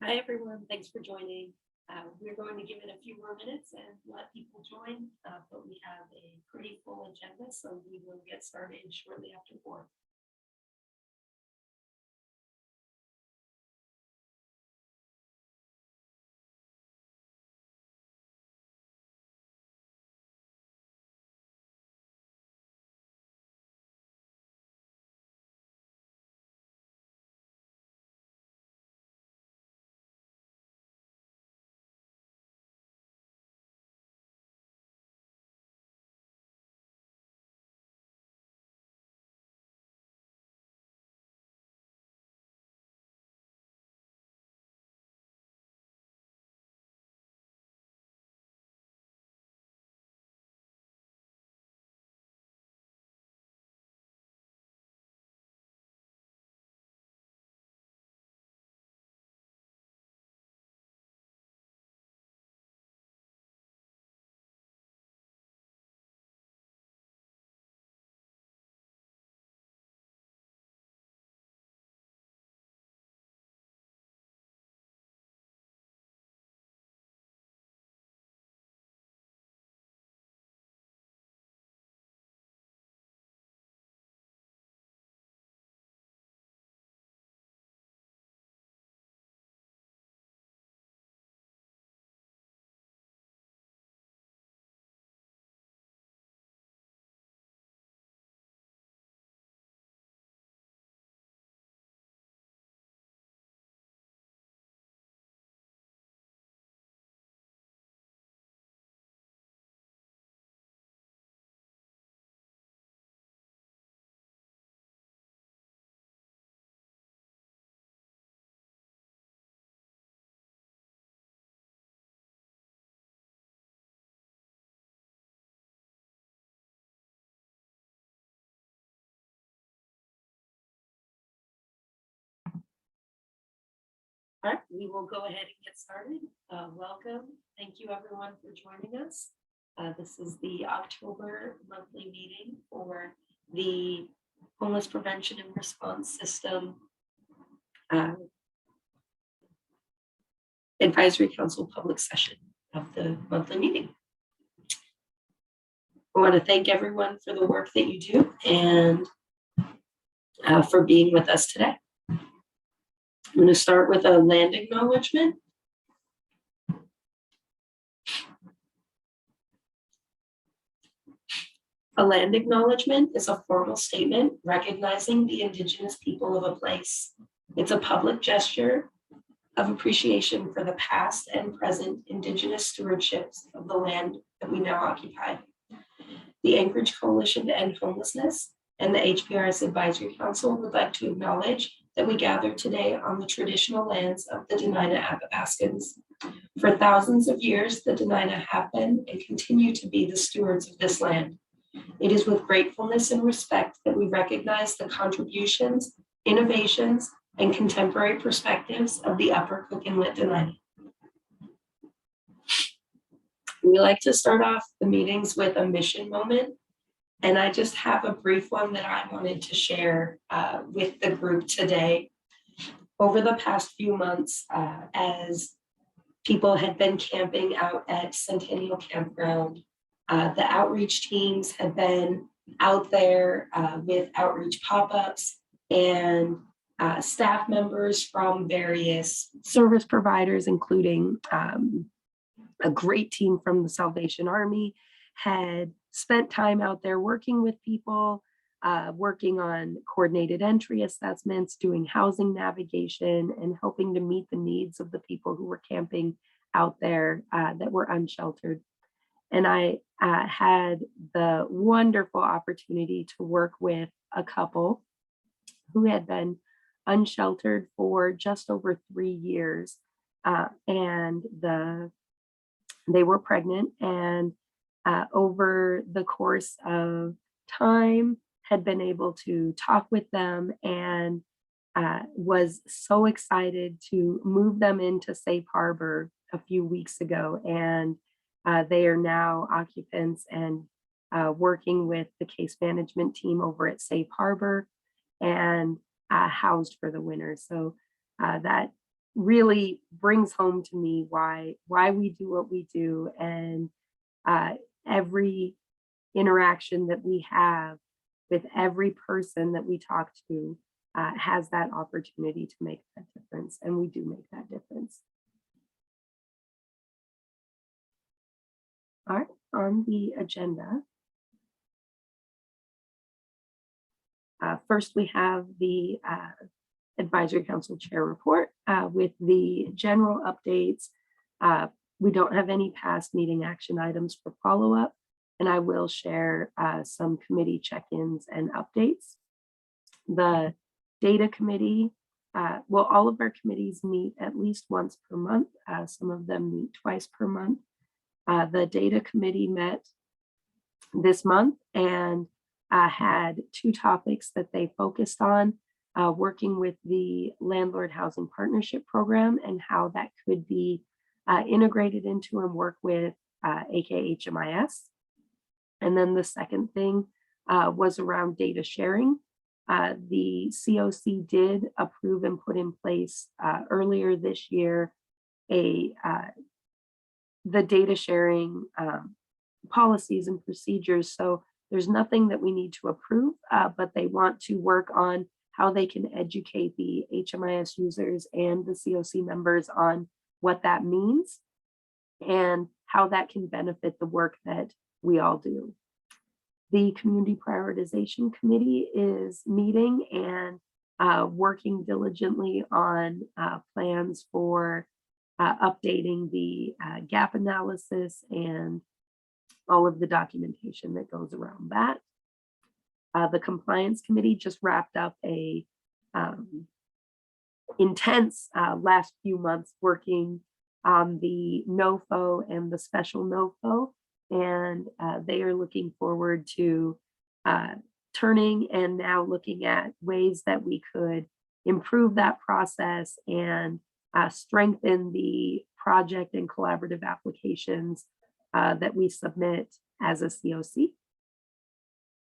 Hi, everyone. Thanks for joining. We're going to give it a few more minutes and let people join, but we have a pretty full agenda, so we will get started shortly after 4. All right, we will go ahead and get started. Welcome. Thank you, everyone, for joining us. This is the October monthly meeting for the Homeless Prevention and Response System Advisory Council public session of the monthly meeting. I want to thank everyone for the work that you do and for being with us today. I'm going to start with a land acknowledgement. A land acknowledgement is a formal statement recognizing the Indigenous people of a place. It's a public gesture of appreciation for the past and present Indigenous stewardships of the land that we now occupy. The Anchorage Coalition to End Homelessness and the HPRS Advisory Council would like to acknowledge that we gather today on the traditional lands of the Dena'ina Athabascans. For thousands of years, the Dena'ina have been and continue to be the stewards of this land. It is with gratefulness and respect that we recognize the contributions, innovations, and contemporary perspectives of the Upper Cook Inlet Dena'ina. We like to start off the meetings with a mission moment, and I just have a brief one that I wanted to share with the group today. Over the past few months, as people had been camping out at Centennial Campground, the outreach teams have been out there with outreach pop-ups, and staff members from various service providers, including a great team from the Salvation Army, had spent time out there working with people, working on coordinated entry assessments, doing housing navigation, and helping to meet the needs of the people who were camping out there that were unsheltered. And I had the wonderful opportunity to work with a couple who had been unsheltered for just over 3 years. And they were pregnant, and over the course of time had been able to talk with them, and was so excited to move them into Safe Harbor a few weeks ago. And they are now occupants and working with the case management team over at Safe Harbor and housed for the winter. So that really brings home to me why we do what we do, and every interaction that we have with every person that we talk to has that opportunity to make that difference, and we do make that difference. All right, on the agenda, first we have the Advisory Council Chair report with the general updates. We don't have any past meeting action items for follow-up, and I will share some committee check-ins and updates. The data committee, well, all of our committees meet at least once per month. Some of them meet twice per month. The data committee met this month and had two topics that they focused on, working with the Landlord Housing Partnership Program and how that could be integrated into and work with AKHMIS. And then the second thing was around data sharing. The COC did approve and put in place earlier this year the data sharing policies and procedures. So there's nothing that we need to approve, but they want to work on how they can educate the HMIS users and the COC members on what that means and how that can benefit the work that we all do. The Community Prioritization Committee is meeting and working diligently on plans for updating the gap analysis and all of the documentation that goes around that. The Compliance Committee just wrapped up a intense last few months working on the NOFO and the special NOFO, and they are looking forward to turning and now looking at ways that we could improve that process and strengthen the project and collaborative applications that we submit as a COC.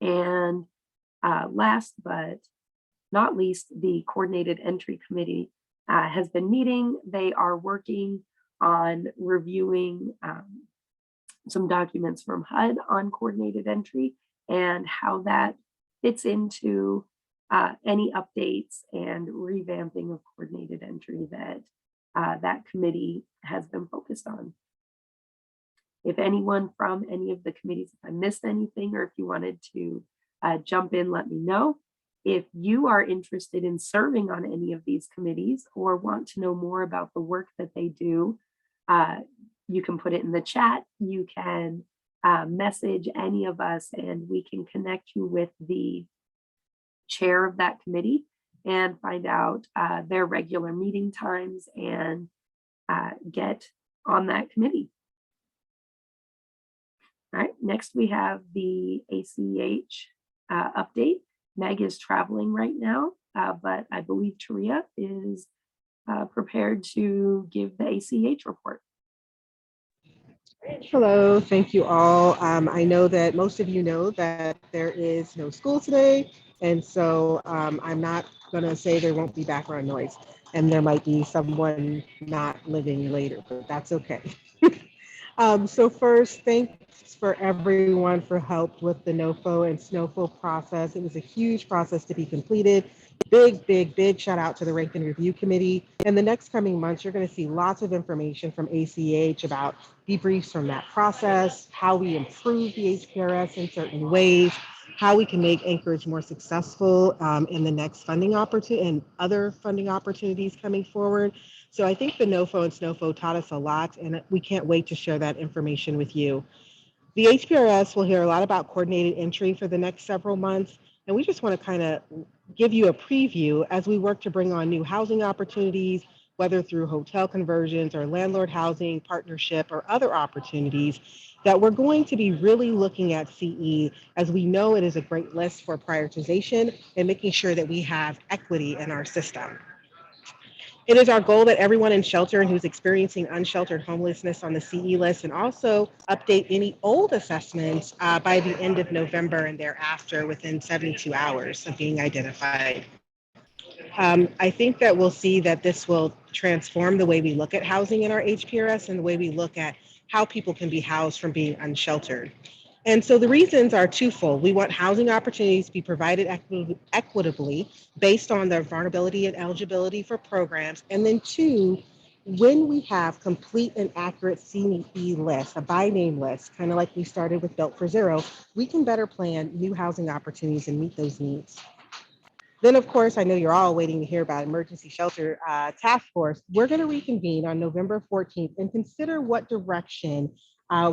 And last but not least, the Coordinated Entry Committee has been meeting. They are working on reviewing some documents from HUD on coordinated entry and how that fits into any updates and revamping of coordinated entry that that committee has been focused on. If anyone from any of the committees, if I missed anything or if you wanted to jump in, let me know. If you are interested in serving on any of these committees or want to know more about the work that they do, you can put it in the chat. You can message any of us and we can connect you with the chair of that committee and find out their regular meeting times and get on that committee. All right, next we have the ACH update. Meg is traveling right now, but I believe Taria is prepared to give the ACH report. Hello, thank you all. I know that most of you know that there is no school today, and so I'm not going to say there won't be background noise, and there might be someone not living later, but that's okay. So first, thanks for everyone for help with the NOFO and SNOFO process. It was a huge process to be completed. Big shout out to the Rank and Review Committee. In the next coming months, you're going to see lots of information from ACH about debriefs from that process, how we improve the HPRS in certain ways, how we can make Anchorage more successful in the next funding opportunity and other funding opportunities coming forward. So I think the NOFO and SNOFO taught us a lot, and we can't wait to share that information with you. The HPRS will hear a lot about coordinated entry for the next several months, and we just want to kind of give you a preview as we work to bring on new housing opportunities, whether through hotel conversions or landlord housing partnership or other opportunities, that we're going to be really looking at CE, as we know it is a great list for prioritization and making sure that we have equity in our system. It is our goal that everyone in shelter and who's experiencing unsheltered homelessness on the CE list, and also update any old assessments by the end of November and thereafter within 72 hours of being identified. I think that we'll see that this will transform the way we look at housing in our HPRS and the way we look at how people can be housed from being unsheltered. And so the reasons are twofold. We want housing opportunities to be provided equitably based on their vulnerability and eligibility for programs. And then two, when we have complete and accurate CNE list, a by name list, kind of like we started with Built for Zero, we can better plan new housing opportunities and meet those needs. Then, of course, I know you're all waiting to hear about Emergency Shelter Task Force. We're going to reconvene on November 14th and consider what direction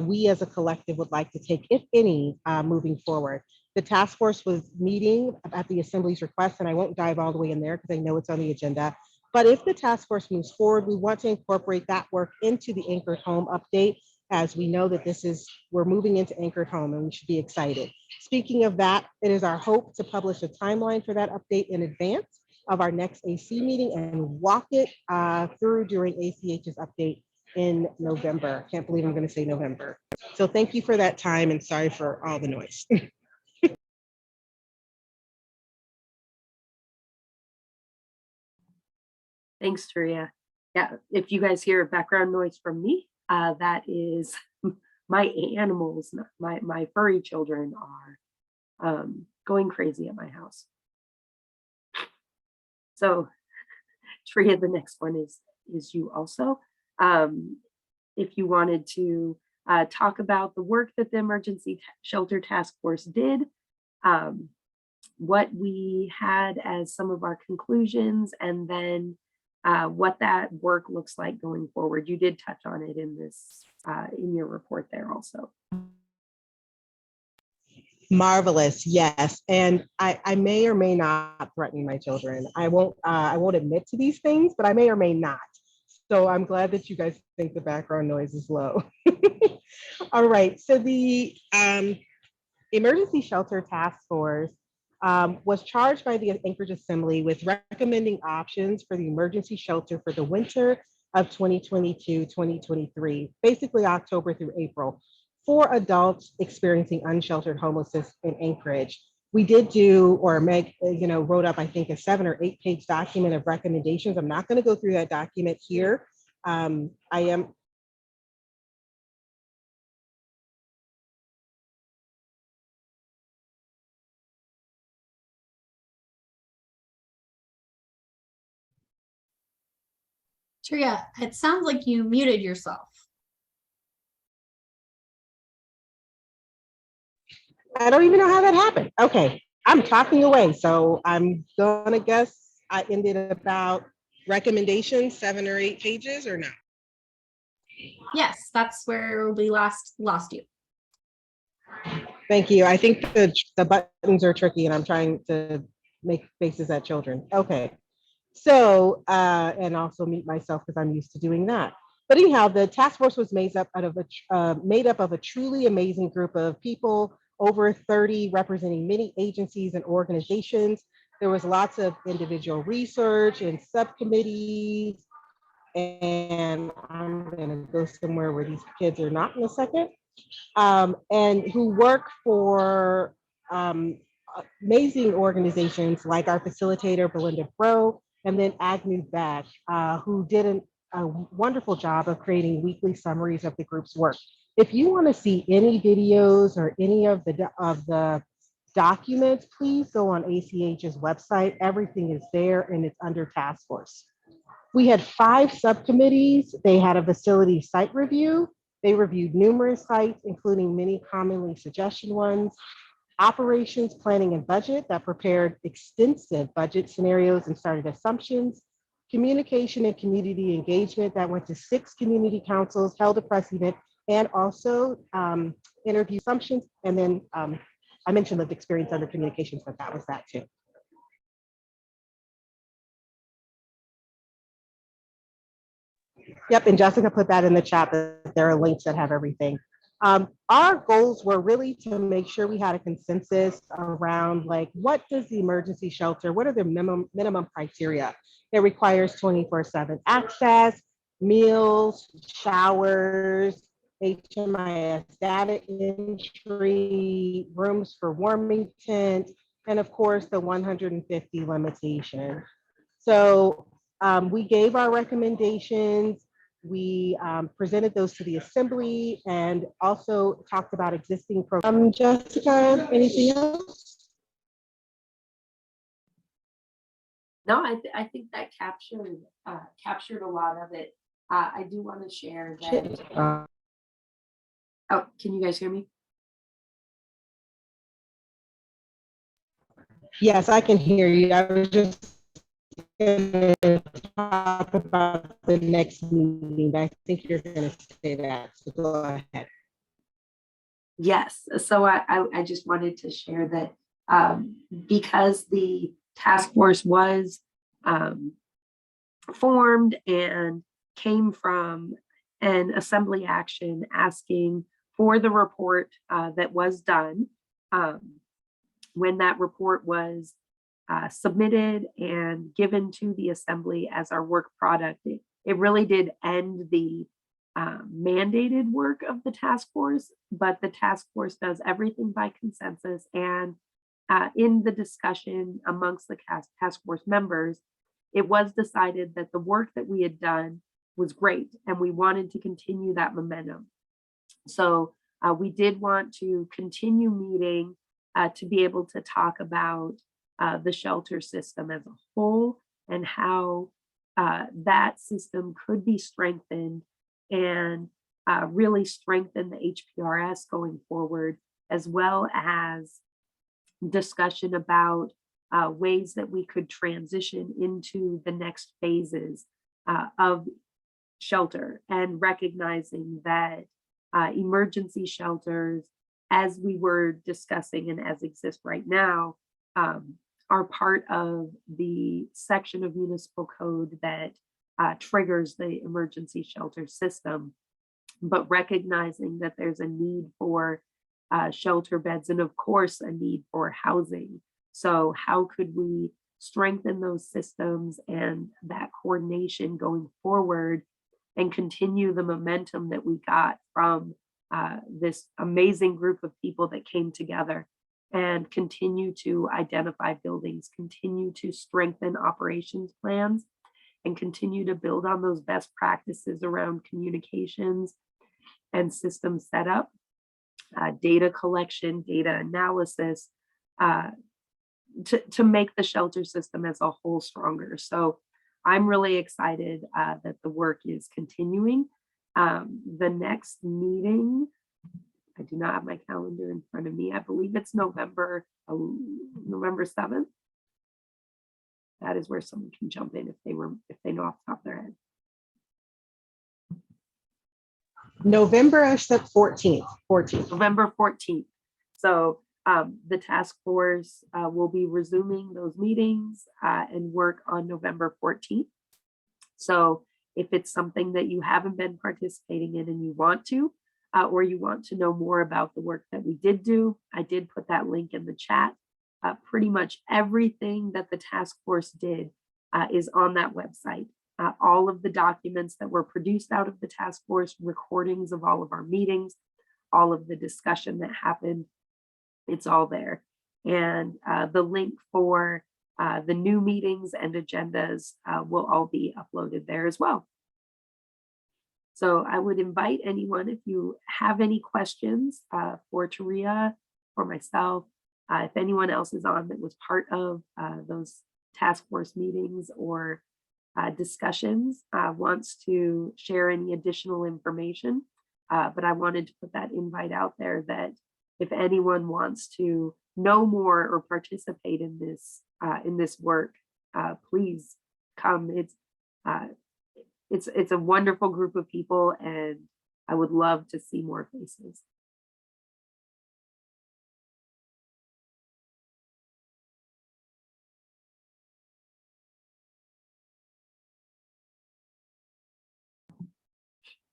we as a collective would like to take, if any, moving forward. The task force was meeting at the Assembly's request, and I won't dive all the way in there because I know it's on the agenda. But if the task force moves forward, we want to incorporate that work into the Anchored Home update, as we know that we're moving into Anchored Home and we should be excited. Speaking of that, it is our hope to publish a timeline for that update in advance of our next AC meeting and walk it through during ACH's update in November. Can't believe I'm going to say November. So thank you for that time and sorry for all the noise. Thanks, Taria. Yeah, if you guys hear background noise from me, that is my animals, my furry children are going crazy at my house. So, Taria, the next one is you also. If you wanted to talk about the work that the Emergency Shelter Task Force did, what we had as some of our conclusions, and then what that work looks like going forward. You did touch on it in this in your report there also. Marvelous, yes. And I may or may not threaten my children. I won't admit to these things, but I may or may not. So I'm glad that you guys think the background noise is low. All right, so the Emergency Shelter Task Force was charged by the Anchorage Assembly with recommending options for the emergency shelter for the winter of 2022-2023, basically October through April, for adults experiencing unsheltered homelessness in Anchorage. We did do, or Meg, wrote up, I think, a 7 or 8 page document of recommendations. I'm not going to go through that document here. I am Tria, it sounds like you muted yourself. I don't even know how that happened. Okay, I'm talking away. So I'm gonna guess I ended about recommendations, 7 or 8 pages or not? Yes, that's where we lost you. Thank you. I think the buttons are tricky and I'm trying to make faces at children. Okay. So, and also mute myself because I'm used to doing that. But anyhow, the task force was made up of a truly amazing group of people, over 30 representing many agencies and organizations. There was lots of individual research and subcommittees. And I'm gonna go somewhere where these kids are not in a second. And who work for amazing organizations like our facilitator, Belinda Bro, and then Agnew Beck, who did a wonderful job of creating weekly summaries of the group's work. If you want to see any videos or any of the documents, please go on ACH's website. Everything is there and it's under task force. We had 5 subcommittees. They had a facility site review. They reviewed numerous sites, including many commonly suggested ones, operations, planning, and budget that prepared extensive budget scenarios and started assumptions, communication and community engagement that went to 6 community councils, held a press event, and also interview assumptions. And then I mentioned lived experience under communications, but that was that too. Yep, and Jessica put that in the chat, that there are links that have everything. Our goals were really to make sure we had a consensus around, like, what does the emergency shelter, what are the minimum criteria? It requires 24/7 access, meals, showers, HMIS data entry, rooms for warming tent, and of course the 150 limitation. So we gave our recommendations. We presented those to the assembly and also talked about existing programs. Jessica, anything else? No, I think that captured a lot of it. I do want to share that. Oh, can you guys hear me? Yes, I can hear you. I was just going to talk about the next meeting, but I think you're going to say that. So go ahead. Yes, so I just wanted to share that because the task force was formed and came from an assembly action asking for the report that was done. When that report was submitted and given to the assembly as our work product, it really did end the mandated work of the task force, but the task force does everything by consensus. And in the discussion amongst the task force members, it was decided that the work that we had done was great and we wanted to continue that momentum. So we did want to continue meeting to be able to talk about the shelter system as a whole and how that system could be strengthened and really strengthen the HPRS going forward, as well as discussion about ways that we could transition into the next phases of shelter, and recognizing that emergency shelters, as we were discussing and as exist right now, are part of the section of municipal code that triggers the emergency shelter system, but recognizing that there's a need for shelter beds and of course a need for housing. So how could we strengthen those systems and that coordination going forward and continue the momentum that we got from this amazing group of people that came together, and continue to identify buildings, continue to strengthen operations plans, and continue to build on those best practices around communications and system setup, data collection, data analysis, to make the shelter system as a whole stronger. So I'm really excited that the work is continuing. The next meeting, I do not have my calendar in front of me. I believe it's November 7th. That is where someone can jump in if they know off the top of their head. November 14th. November 14th. So the task force will be resuming those meetings and work on November 14th. So if it's something that you haven't been participating in and you want to, or you want to know more about the work that we did do, I did put that link in the chat. Pretty much everything that the task force did is on that website. All of the documents that were produced out of the task force, recordings of all of our meetings, all of the discussion that happened, it's all there. And the link for the new meetings and agendas will all be uploaded there as well. So I would invite anyone, if you have any questions for Taria or myself, if anyone else is on that was part of those task force meetings or discussions, wants to share any additional information. But I wanted to put that invite out there that if anyone wants to know more or participate in this work, please come. It's a wonderful group of people, and I would love to see more faces.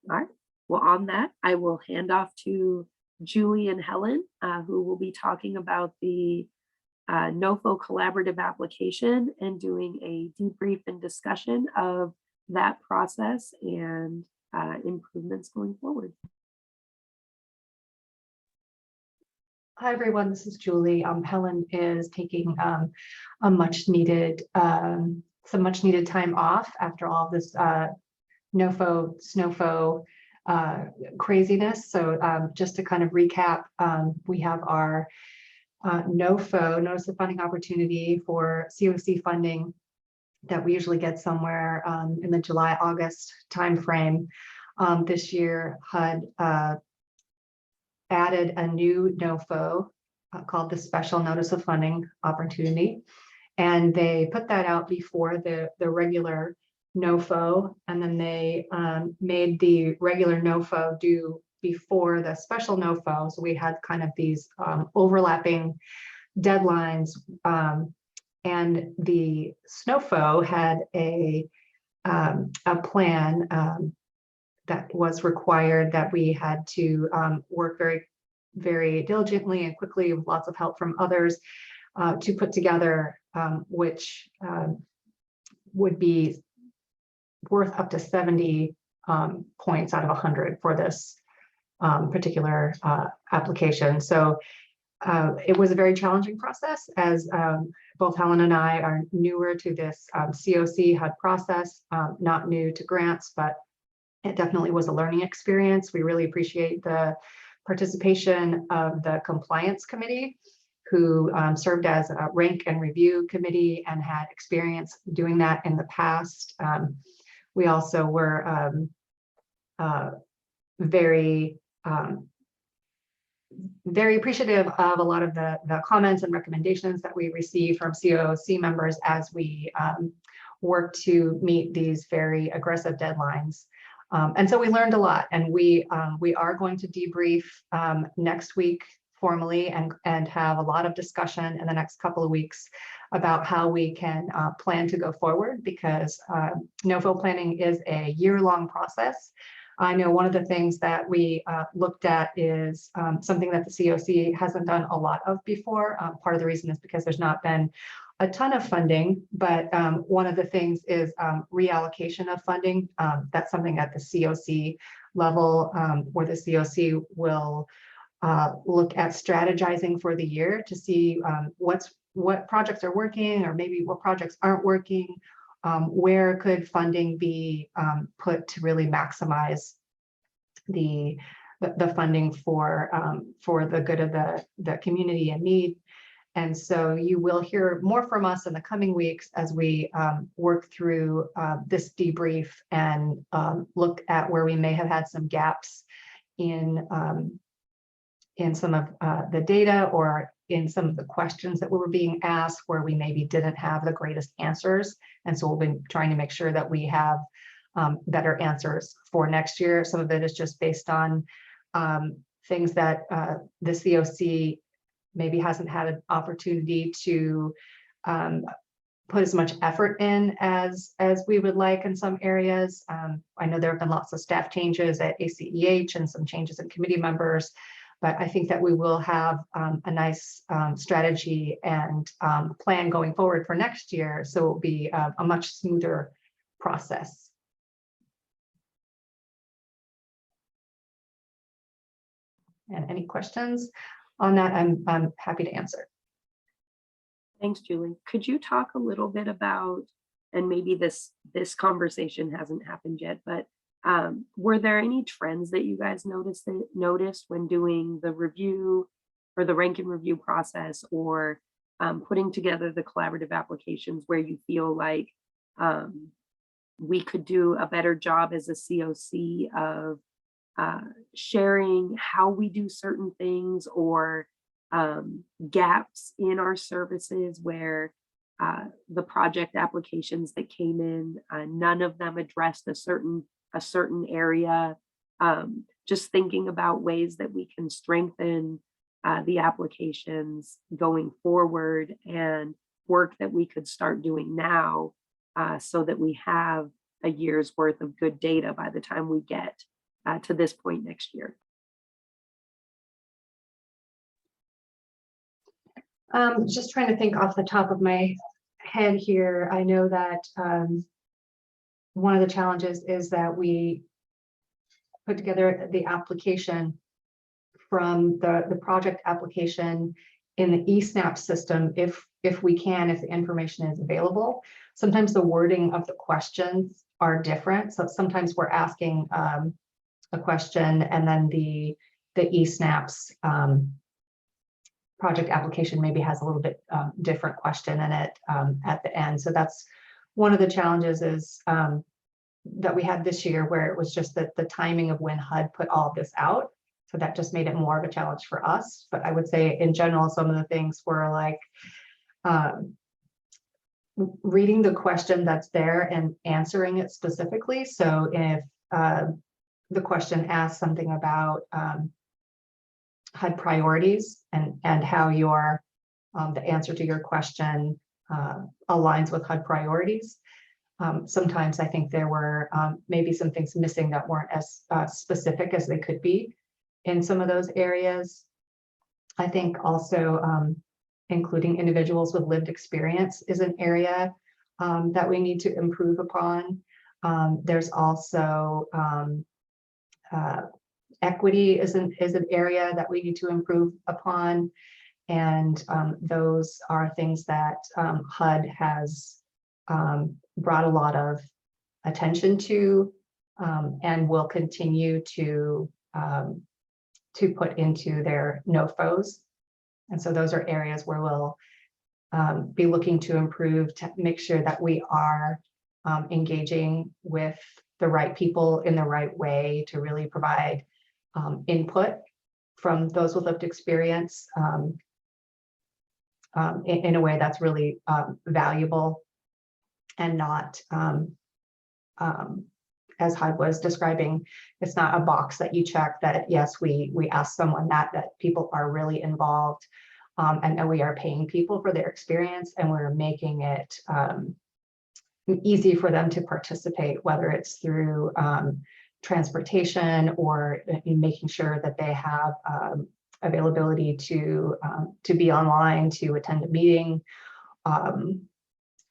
All right. Well, on that, I will hand off to Julie and Helen, who will be talking about the NOFO collaborative application and doing a debrief and discussion of that process and improvements going forward. Hi, everyone. This is Julie. Helen is taking a much needed some much needed time off after all this NOFO, SNOFO craziness. So just to kind of recap, we have our NOFO, Notice of Funding Opportunity for COC funding that we usually get somewhere in the July-August timeframe. This year HUD added a new NOFO called the Special Notice of Funding Opportunity. And they put that out before the regular NOFO, and then they made the regular NOFO due before the special NOFO. So we had kind of these overlapping deadlines, and the SNOFO had a plan that was required that we had to work very diligently and quickly with lots of help from others to put together, which would be worth up to 70 points out of 100 for this particular application. So it was a very challenging process, as both Helen and I are newer to this COC HUD process, not new to grants, but it definitely was a learning experience. We really appreciate the participation of the compliance committee, who served as a rank and review committee and had experience doing that in the past. We also were very appreciative of a lot of the comments and recommendations that we received from COC members as we work to meet these very aggressive deadlines. And so we learned a lot, and we are going to debrief next week formally and have a lot of discussion in the next couple of weeks about how we can plan to go forward, because NOFO planning is a year-long process. I know one of the things that we looked at is something that the COC hasn't done a lot of before. Part of the reason is because there's not been a ton of funding, but one of the things is reallocation of funding. That's something at the COC level, where the COC will look at strategizing for the year to see what projects are working, or maybe what projects aren't working. Where could funding be put to really maximize the funding for the good of the community in need? And so you will hear more from us in the coming weeks as we work through this debrief and look at where we may have had some gaps in some of the data, or in some of the questions that were being asked where we maybe didn't have the greatest answers. And so we'll be trying to make sure that we have better answers for next year. Some of it is just based on things that the COC maybe hasn't had an opportunity to put as much effort in as we would like in some areas. I know there have been lots of staff changes at ACEH and some changes in committee members, but I think that we will have a nice strategy and plan going forward for next year. So it will be a much smoother process. And any questions on that, I'm happy to answer. Thanks, Julie. Could you talk a little bit about, and maybe this conversation hasn't happened yet, but were there any trends that you guys noticed when doing the review or the rank and review process, or putting together the collaborative applications, where you feel like we could do a better job as a COC of sharing how we do certain things, or gaps in our services where the project applications that came in, none of them addressed a certain area? Just thinking about ways that we can strengthen the applications going forward, and work that we could start doing now so that we have a year's worth of good data by the time we get to this point next year. Just trying to think off the top of my head here. I know that one of the challenges is that we put together the application from the project application in the eSNAP system. If if we can, if the information is available. Sometimes the wording of the questions are different. So sometimes we're asking a question and then the eSNAPS project application maybe has a little bit different question in it at the end. So that's one of the challenges is that we had this year, where it was just that the timing of when HUD put all of this out. So that just made it more of a challenge for us. But I would say in general, some of the things were like reading the question that's there and answering it specifically. So if the question asks something about HUD priorities and how your the answer to your question aligns with HUD priorities. Sometimes I think there were maybe some things missing that weren't as specific as they could be in some of those areas. I think also including individuals with lived experience is an area that we need to improve upon. There's also equity is an area that we need to improve upon. And those are things that HUD has brought a lot of attention to and will continue to put into their NOFOs. And so those are areas where we'll be looking to improve to make sure that we are engaging with the right people in the right way to really provide input from those with lived experience in a way that's really valuable and not, as HUD was describing, it's not a box that you check that, yes, we ask someone that people are really involved and that we are paying people for their experience and we're making it easy for them to participate, whether it's through transportation or in making sure that they have availability to be online, to attend a meeting,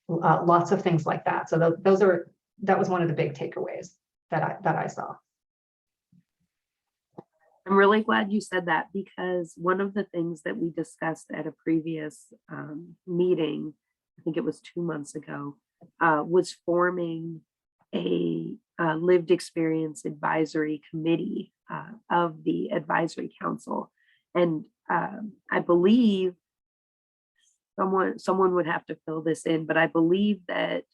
lots of things like that. So that was one of the big takeaways that I saw. I'm really glad you said that, because one of the things that we discussed at a previous meeting, I think it was 2 months ago, was forming a lived experience advisory committee of the advisory council. And I believe someone would have to fill this in, but I believe that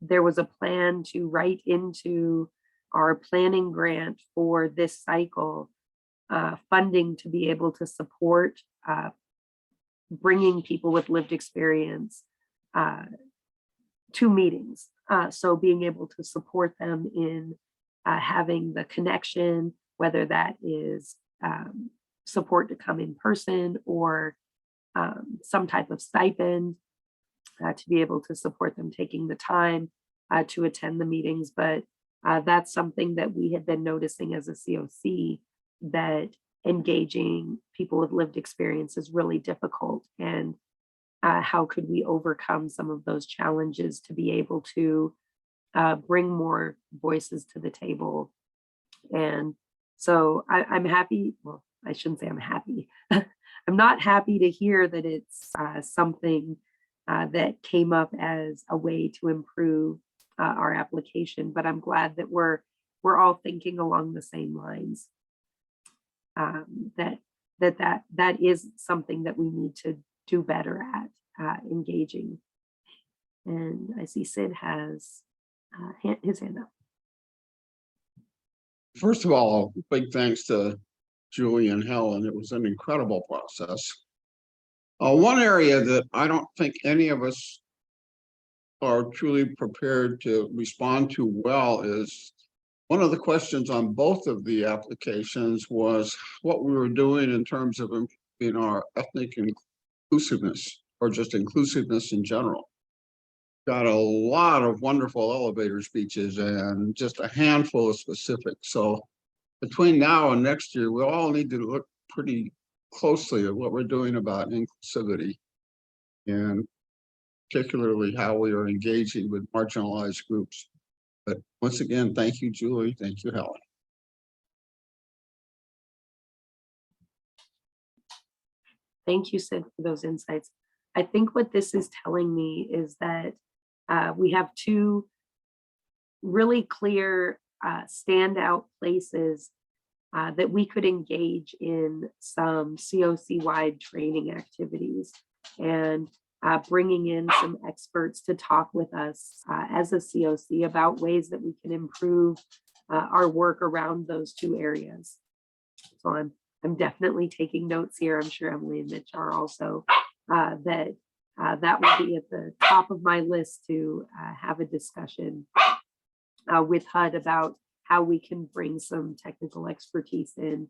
there was a plan to write into our planning grant for this cycle funding to be able to support bringing people with lived experience to meetings. So being able to support them in having the connection, whether that is support to come in person or some type of stipend to be able to support them taking the time to attend the meetings. But that's something that we had been noticing as a COC, that engaging people with lived experience is really difficult. And how could we overcome some of those challenges to be able to bring more voices to the table? And so I'm happy, well, I shouldn't say I'm happy. I'm not happy to hear that it's something that came up as a way to improve our application, but I'm glad that we're all thinking along the same lines. That is something that we need to do better at engaging. And I see Sid has his hand up. First of all, big thanks to Julie and Helen. It was an incredible process. One area that I don't think any of us are truly prepared to respond to well is one of the questions on both of the applications was what we were doing in terms of our ethnic inclusiveness or just inclusiveness in general. Got a lot of wonderful elevator speeches and just a handful of specifics. So between now and next year, we all need to look pretty closely at what we're doing about inclusivity, and particularly how we are engaging with marginalized groups. But once again, thank you, Julie. Thank you, Helen. Thank you, Sid, for those insights. I think what this is telling me is that we have two really clear standout places that we could engage in some COC-wide training activities, and bringing in some experts to talk with us as a COC about ways that we can improve our work around those two areas. So I'm definitely taking notes here. I'm sure Emily and Mitch are also. That will be at the top of my list to have a discussion with HUD about how we can bring some technical expertise in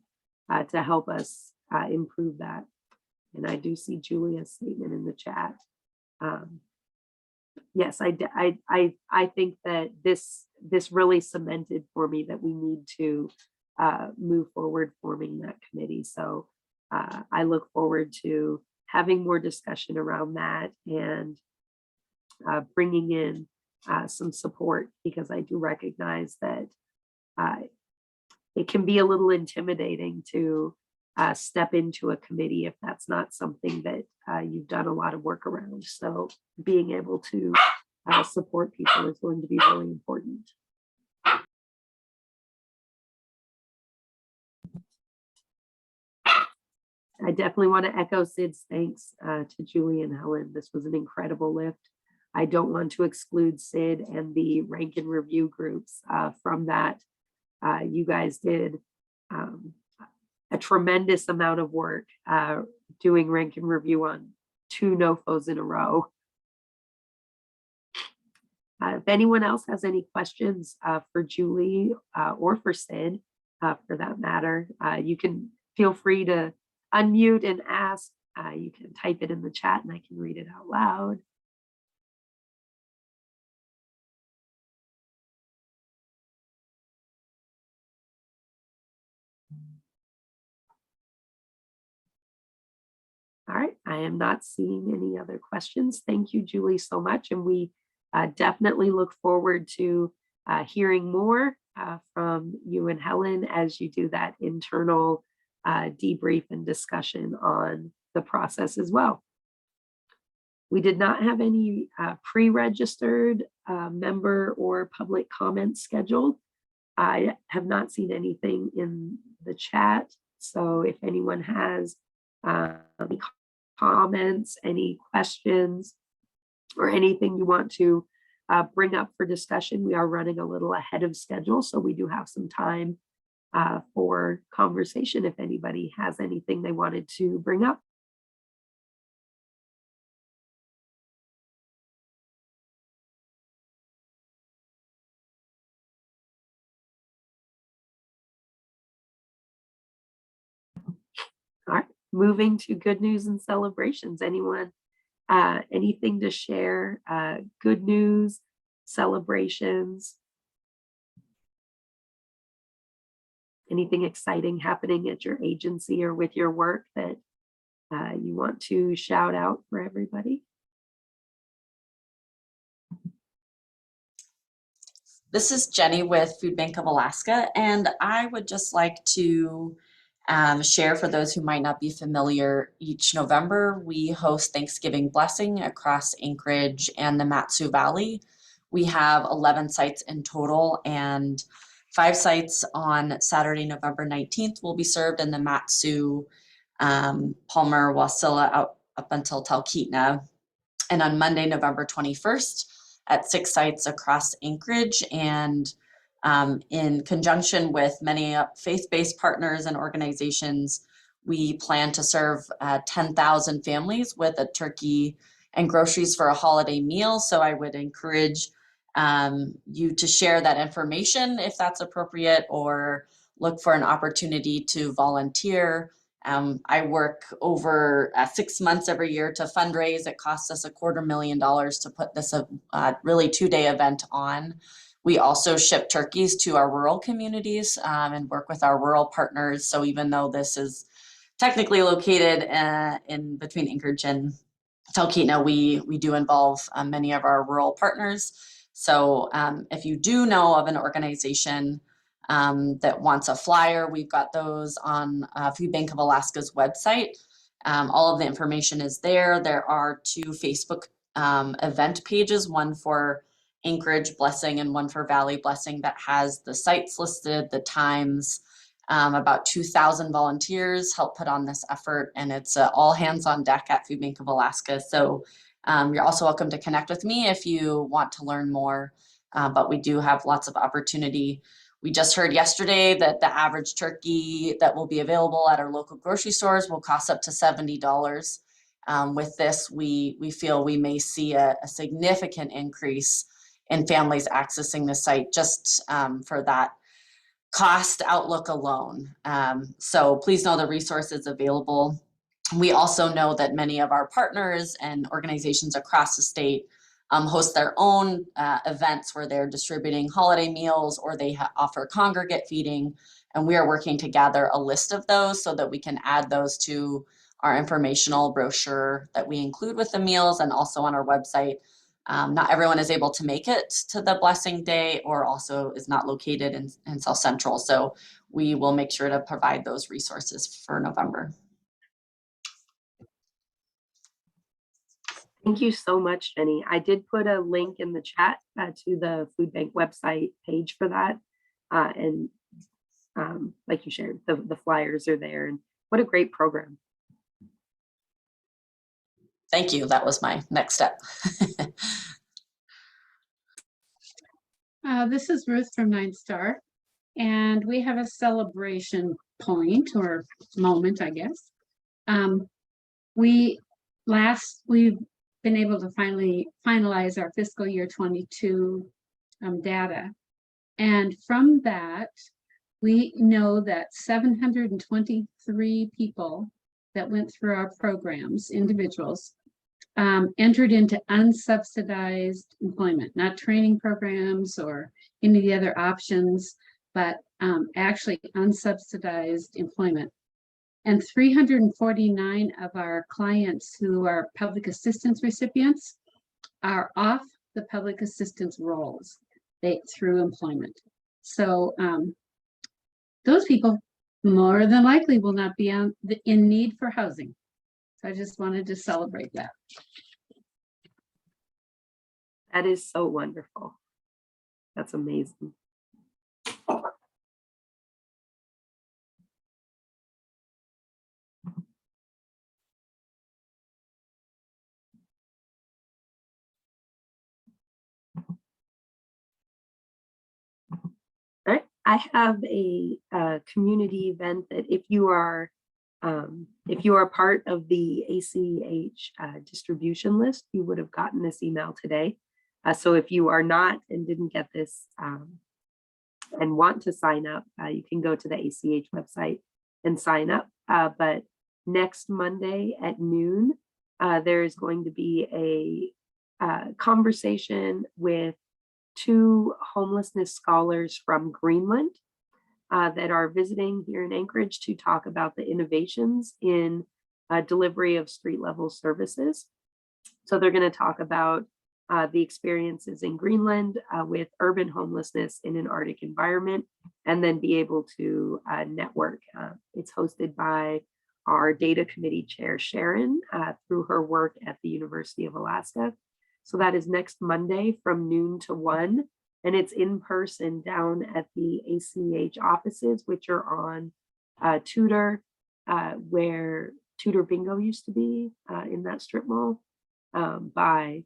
to help us improve that. And I do see Julia's statement in the chat. Yes, I think that this really cemented for me that we need to move forward forming that committee. So I look forward to having more discussion around that and bringing in some support, because I do recognize that it can be a little intimidating to step into a committee if that's not something that you've done a lot of work around. So being able to support people is going to be really important. I definitely want to echo Sid's thanks to Julie and Helen. This was an incredible lift. I don't want to exclude Sid and the rank and review groups from that. You guys did a tremendous amount of work doing rank and review on 2 NOFOs in a row. If anyone else has any questions for Julie or for Sid, for that matter, you can feel free to unmute and ask. You can type it in the chat and I can read it out loud. All right, I am not seeing any other questions. Thank you, Julie, so much. And we definitely look forward to hearing more from you and Helen as you do that internal debrief and discussion on the process as well. We did not have any pre-registered member or public comments scheduled. I have not seen anything in the chat. So if anyone has any comments, any questions, or anything you want to bring up for discussion, we are running a little ahead of schedule, so we do have some time for conversation if anybody has anything they wanted to bring up. All right, moving to good news and celebrations. Anyone, anything to share? Good news, celebrations, anything exciting happening at your agency or with your work that you want to shout out for everybody? This is Jenny with Food Bank of Alaska, and I would just like to share, for those who might not be familiar, each November we host Thanksgiving Blessing across Anchorage and the Mat-Su Valley. We have 11 sites in total, and 5 sites on Saturday, November 19th will be served in the Mat-Su, Palmer, Wasilla, up until Talkeetna. And on Monday, November 21st, at 6 sites across Anchorage, and in conjunction with many faith-based partners and organizations, we plan to serve 10,000 families with a turkey and groceries for a holiday meal. So I would encourage you to share that information if that's appropriate, or look for an opportunity to volunteer. I work over 6 months every year to fundraise. It costs us $250,000 to put this really 2-day event on. We also ship turkeys to our rural communities and work with our rural partners. So even though this is technically located in between Anchorage and Talkeetna, we do involve many of our rural partners. So if you do know of an organization that wants a flyer, we've got those on Food Bank of Alaska's website. All of the information is there. There are 2 Facebook event pages, one for Anchorage Blessing and one for Valley Blessing, that has the sites listed, the times. About 2,000 volunteers help put on this effort, and it's all hands on deck at Food Bank of Alaska. So you're also welcome to connect with me if you want to learn more, but we do have lots of opportunity. We just heard yesterday that the average turkey that will be available at our local grocery stores will cost up to $70. With this, we feel we may see a significant increase in families accessing the site just for that cost outlook alone. So please know the resources available. We also know that many of our partners and organizations across the state host their own events where they're distributing holiday meals, or they offer congregate feeding. And we are working to gather a list of those so that we can add those to our informational brochure that we include with the meals and also on our website. Not everyone is able to make it to the Blessing Day, or also is not located in South Central. So we will make sure to provide those resources for November. Thank you so much, Jenny. I did put a link in the chat to the food bank website page for that. And like you shared, the flyers are there, and what a great program. Thank you. That was my next step. This is Ruth from 9 Star, and we have a celebration point or moment, I guess. We've been able to finally finalize our fiscal year 22 data. And from that, we know that 723 people that went through our programs, individuals, entered into unsubsidized employment, not training programs or any of the other options, but actually unsubsidized employment. And 349 of our clients who are public assistance recipients are off the public assistance rolls through employment. So those people more than likely will not be in need for housing. So I just wanted to celebrate that. That is so wonderful. That's amazing. I have a community event that if you are part of the ACH distribution list, you would have gotten this email today. So if you are not and didn't get this and want to sign up, you can go to the ACH website and sign up. But next Monday at noon, there is going to be a conversation with 2 homelessness scholars from Greenland that are visiting here in Anchorage to talk about the innovations in delivery of street level services. So they're going to talk about the experiences in Greenland with urban homelessness in an Arctic environment, and then be able to network. It's hosted by our data committee chair, Sharon, through her work at the University of Alaska. So that is next Monday from noon to 1, and it's in person down at the ACH offices, which are on Tudor, where Tudor Bingo used to be in that strip mall. I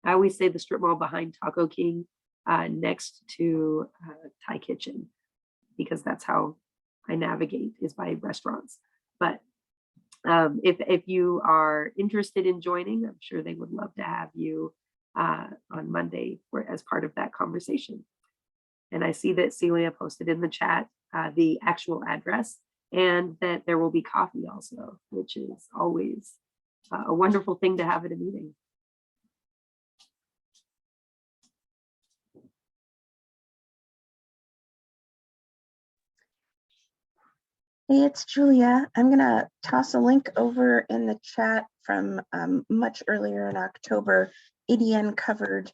always say the strip mall behind Taco King, next to Thai Kitchen, because that's how I navigate, is by restaurants. But if you are interested in joining, I'm sure they would love to have you on Monday as part of that conversation. And I see that Celia posted in the chat the actual address, and that there will be coffee also, which is always a wonderful thing to have at a meeting. Hey, it's Julia. I'm going to toss a link over in the chat from much earlier in October. ADN covered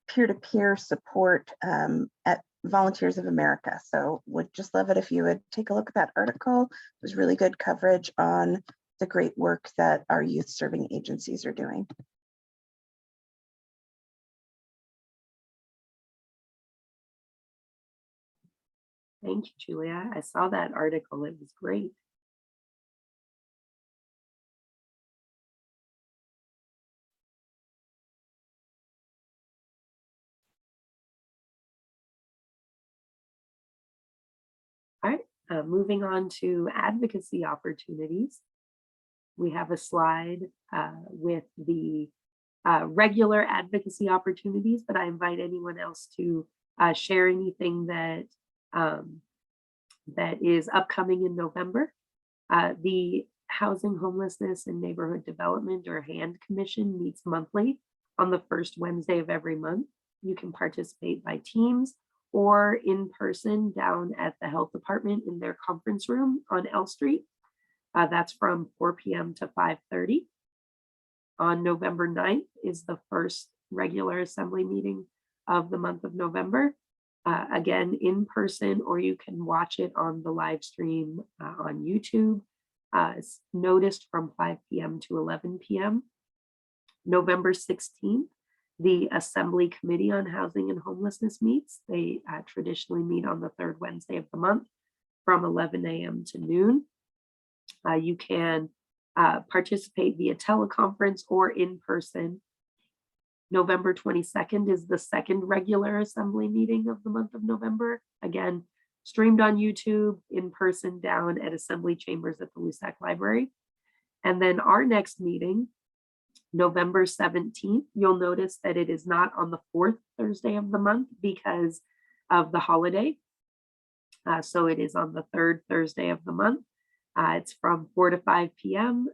peer-to-peer support at Volunteers of America. So would just love it if you would take a look at that article. It was really good coverage on the great work that our youth serving agencies are doing. Thank you, Julia. I saw that article. It was great. All right, moving on to advocacy opportunities. We have a slide with the regular advocacy opportunities, but I invite anyone else to share anything that that is upcoming in November. The Housing, Homelessness, and Neighborhood Development, or HAND Commission, meets monthly on the first Wednesday of every month. You can participate by teams or in person down at the health department in their conference room on L Street. That's from 4 p.m. to 5:30. On November 9th is the first regular assembly meeting of the month of November. Again, in person, or you can watch it on the live stream on YouTube. It's noticed from 5 p.m. to 11 p.m. November 16th, the Assembly Committee on Housing and Homelessness meets. They traditionally meet on the third Wednesday of the month from 11 a.m. to noon. You can participate via teleconference or in person. November 22nd is the second regular assembly meeting of the month of November. Again, streamed on YouTube, in person down at Assembly Chambers at the Lusac Library. And then our next meeting, November 17th, you'll notice that it is not on the fourth Thursday of the month because of the holiday. So it is on the third Thursday of the month. It's from 4 to 5 p.m.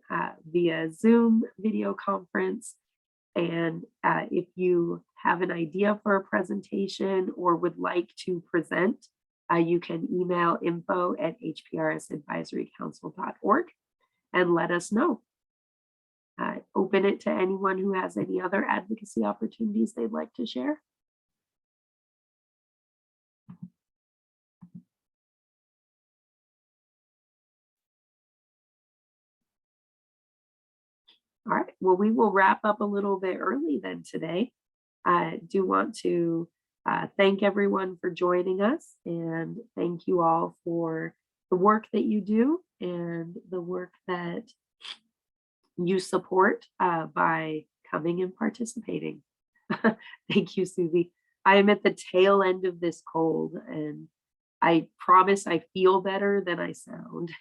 Via Zoom video conference. And if you have an idea for a presentation or would like to present, you can email info@hprsadvisorycouncil.org and let us know. Open it to anyone who has any other advocacy opportunities they'd like to share. All right, well, we will wrap up a little bit early then today. I do want to thank everyone for joining us, and thank you all for the work that you do and the work that you support by coming and participating. Thank you, Susie. I am at the tail end of this cold, and I promise I feel better than I sound.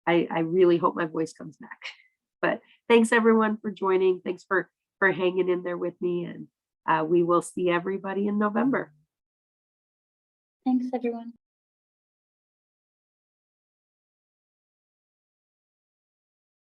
I really hope my voice comes back. But thanks everyone for joining. Thanks for hanging in there with me, and we will see everybody in November. Thanks, everyone.